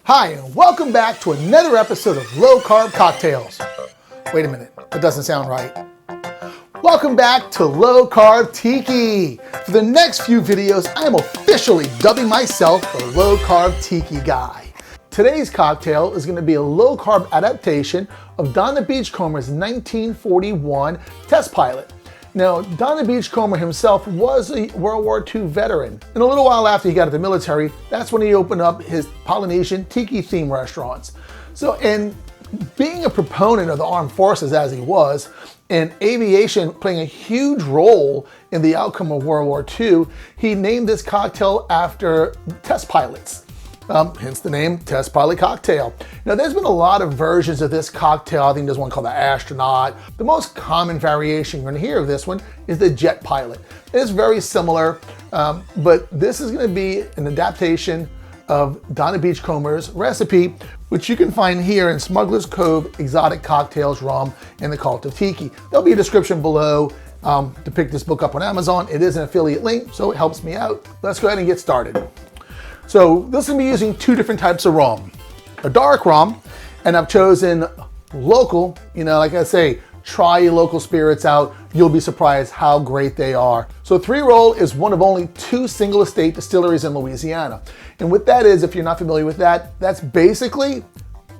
Hi, and welcome back to another episode of Low Carb Cocktails. Wait a minute, that doesn't sound right. Welcome back to Low Carb Tiki. For the next few videos, I am officially dubbing myself the Low Carb Tiki guy. Today's cocktail is going to be a low carb adaptation of Don the Beachcomber's 1941 test pilot. Now, Don the Beachcomber himself was a World War II veteran. And a little while after he got out of the military, that's when he opened up his Polynesian tiki-themed restaurants. So, and being a proponent of the armed forces as he was, and aviation playing a huge role in the outcome of World War II, he named this cocktail after test pilots. Hence the name Test Pilot Cocktail. Now there's been a lot of versions of this cocktail. I think there's one called the Astronaut. The most common variation you're going to hear of this one is the Jet Pilot. It's very similar, but this is going to be an adaptation of Don the Beachcomber's recipe, which you can find here in Smuggler's Cove Exotic Cocktails, Rum, and the Cult of Tiki. There'll be a description below to pick this book up on Amazon. It is an affiliate link, so it helps me out. Let's go ahead and get started. So this is going to be using two different types of rum. A dark rum, and I've chosen local. You know, like I say, try your local spirits out. You'll be surprised how great they are. So Three Roll is one of only two single estate distilleries in Louisiana. And what that is, if you're not familiar with that, that's basically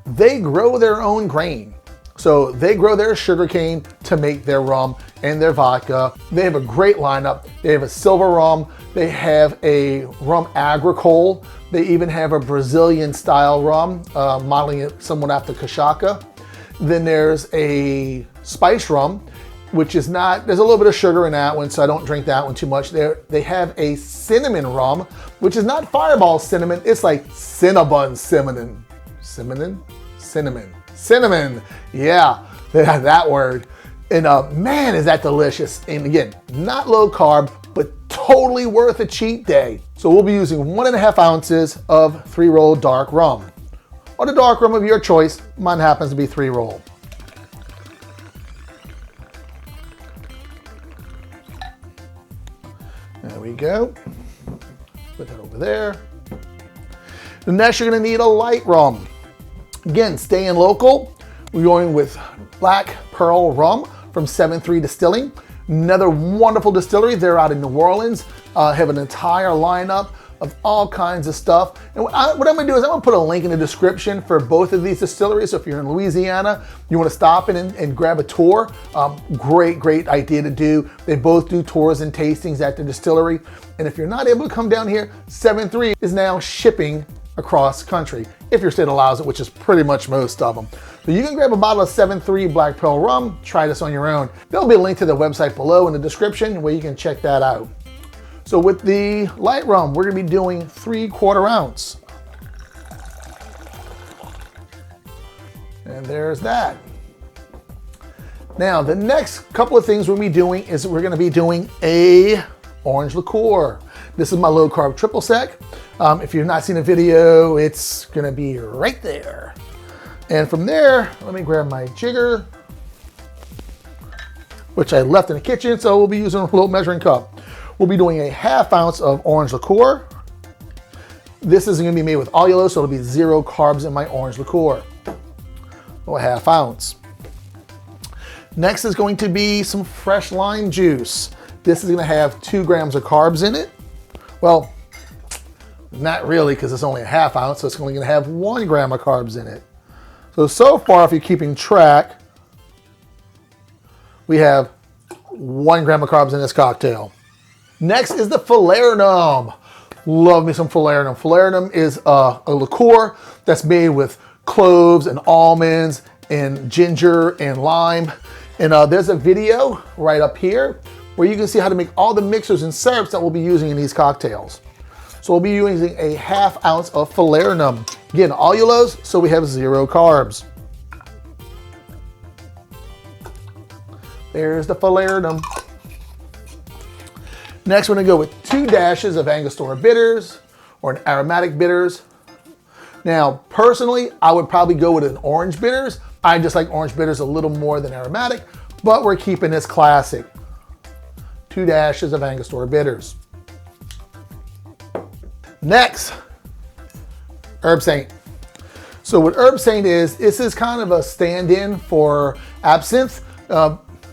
they grow their own grain. So they grow their sugar cane to make their rum and their vodka. They have a great lineup. They have a silver rum. They have a rum agricole. They even have a Brazilian style rum, modeling it somewhat after cachaça. Then there's a spice rum, which is not, there's a little bit of sugar in that one, so I don't drink that one too much. They have a cinnamon rum, which is not Fireball cinnamon. It's like Cinnabon cinnamon. Cinnamon, yeah, that word. And man, is that delicious. And again, not low carb, but totally worth a cheat day. So we'll be using 1.5 ounces of Three Roll dark rum. Or the dark rum of your choice. Mine happens to be Three Roll. There we go. Put that over there. The next you're gonna need a light rum. Again, staying local, we're going with Black Pearl Rum from 7.3 Distilling. Another wonderful distillery. They're out in New Orleans. Have an entire lineup of all kinds of stuff. And what I'm gonna do is I'm gonna put a link in the description for both of these distilleries. So if you're in Louisiana, you wanna stop in and grab a tour, great idea to do. They both do tours and tastings at the distillery. And if you're not able to come down here, 7.3 is now shipping across country, if your state allows it, which is pretty much most of them. So you can grab a bottle of 7.3 Black Pearl Rum, try this on your own. There'll be a link to the website below in the description where you can check that out. So with the light rum, we're gonna be doing 3/4 ounce. And there's that. Now, the next couple of things we'll be doing is we're gonna be doing a orange liqueur. This is my low carb triple sec. If you've not seen a video, it's gonna be right there. And from there, let me grab my jigger, which I left in the kitchen, so we'll be using a little measuring cup. We'll be doing a 1/2 ounce of orange liqueur. This is gonna be made with allulose, so it'll be 0 carbs in my orange liqueur. Or 1/2 ounce. Next is going to be some fresh lime juice. This is gonna have 2 grams of carbs in it. Well, not really, because it's only a 1/2 ounce, so it's only gonna have 1 gram of carbs in it. So far, if you're keeping track, we have 1 gram of carbs in this cocktail. Next is the falernum. Love me some falernum. Falernum is a liqueur that's made with cloves and almonds and ginger and lime. And there's a video right up here where you can see how to make all the mixers and syrups that we'll be using in these cocktails. So we'll be using a 1/2 ounce of falernum. Again, allulose, so we have 0 carbs. There's the falernum. Next, we're gonna go with 2 dashes of Angostura bitters or an aromatic bitters. Now, personally, I would probably go with an orange bitters. I just like orange bitters a little more than aromatic, but we're keeping this classic. 2 dashes of Angostura bitters. Next, Herbsaint. So what Herbsaint is, this is kind of a stand-in for absinthe.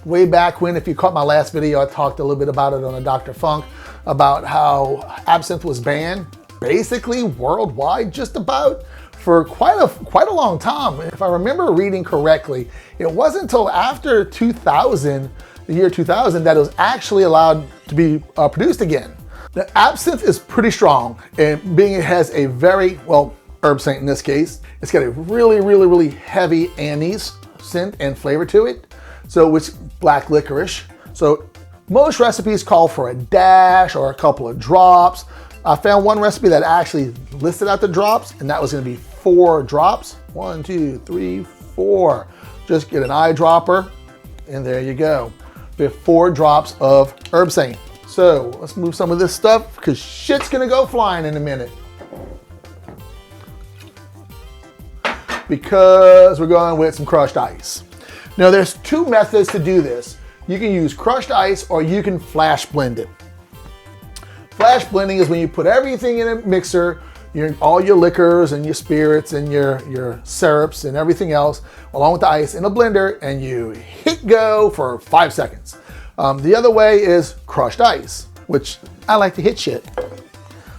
Way back when, if you caught my last video, I talked a little bit about it on a Dr. Funk, about how absinthe was banned basically worldwide, just about, for quite a long time. If I remember reading correctly, it wasn't until after 2000, the year 2000, that it was actually allowed to be produced again. The absinthe is pretty strong, and being it has a very, well, Herbsaint in this case, it's got a really heavy anise scent and flavor to it. So it's black licorice. So most recipes call for a dash or a couple of drops. I found one recipe that actually listed out the drops, and that was gonna be 4 drops. 1, 2, 3, 4. Just get an eyedropper, and there you go. We have 4 drops of Herbsaint. So let's move some of this stuff, because shit's gonna go flying in a minute. Because we're going with some crushed ice. Now there's 2 methods to do this. You can use crushed ice or you can flash blend it. Flash blending is when you put everything in a mixer, all your liquors and your spirits and your syrups and everything else, along with the ice in a blender, and you hit go for 5 seconds. The other way is crushed ice, which I like to hit shit.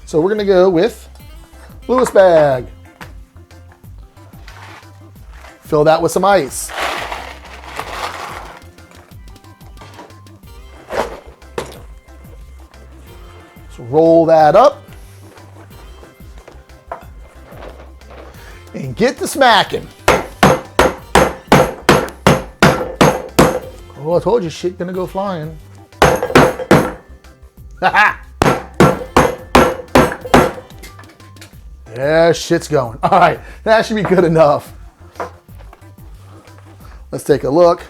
So we're gonna go with Lewis bag. Fill that with some ice. So roll that up and get to smacking. Oh, I told you shit gonna go flying. Yeah, shit's going. All right, that should be good enough. Let's take a look.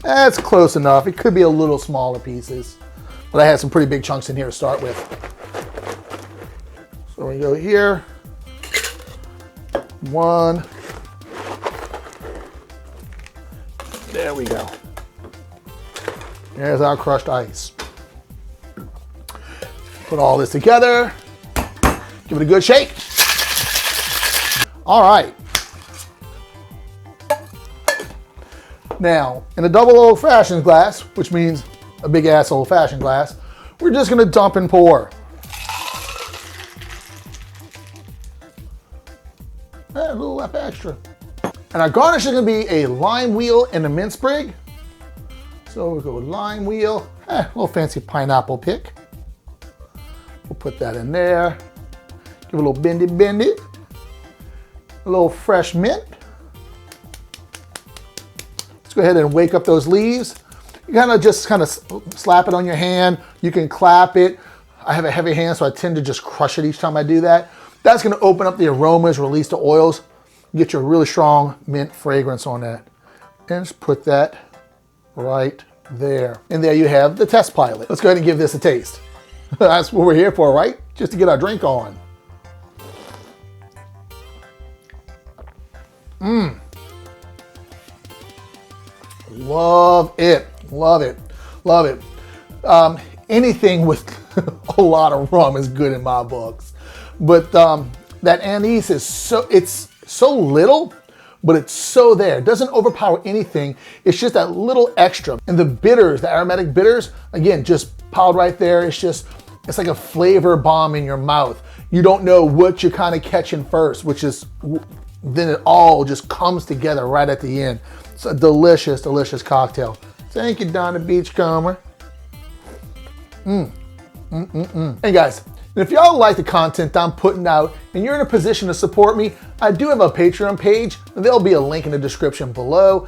That's close enough. It could be a little smaller pieces, but I had some pretty big chunks in here to start with. So we go here. 1. There we go. There's our crushed ice. Put all this together. Give it a good shake. All right. Now, in a double old-fashioned glass, which means a big-ass old-fashioned glass, we're just gonna dump and pour. A little left extra. And our garnish is gonna be a lime wheel and a mint sprig. So we'll go with lime wheel, a little fancy pineapple pick. We'll put that in there. Give it a little bendy. A little fresh mint. Let's go ahead and wake up those leaves. You just slap it on your hand. You can clap it. I have a heavy hand, so I tend to just crush it each time I do that. That's gonna open up the aromas, release the oils, get you a really strong mint fragrance on that. And just put that right there. And there you have the test pilot. Let's go ahead and give this a taste. That's what we're here for, right? Just to get our drink on. Love it, love it, love it. Anything with a lot of rum is good in my books. But that anise is it's so little, but it's so there. It doesn't overpower anything. It's just that little extra. And the bitters, the aromatic bitters, again, just piled right there. It's like a flavor bomb in your mouth. You don't know what you're kind of catching first, which is, then it all just comes together right at the end. It's a delicious, delicious cocktail. Thank you, Donna Beachcomber. Hey guys, if y'all like the content I'm putting out and you're in a position to support me, I do have a Patreon page. There'll be a link in the description below.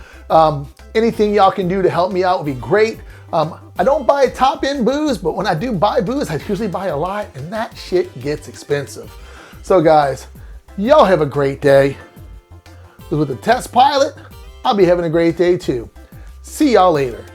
Anything y'all can do to help me out would be great. I don't buy top-end booze, but when I do buy booze, I usually buy a lot, and that shit gets expensive. So guys, y'all have a great day. With the test pilot, I'll be having a great day too. See y'all later.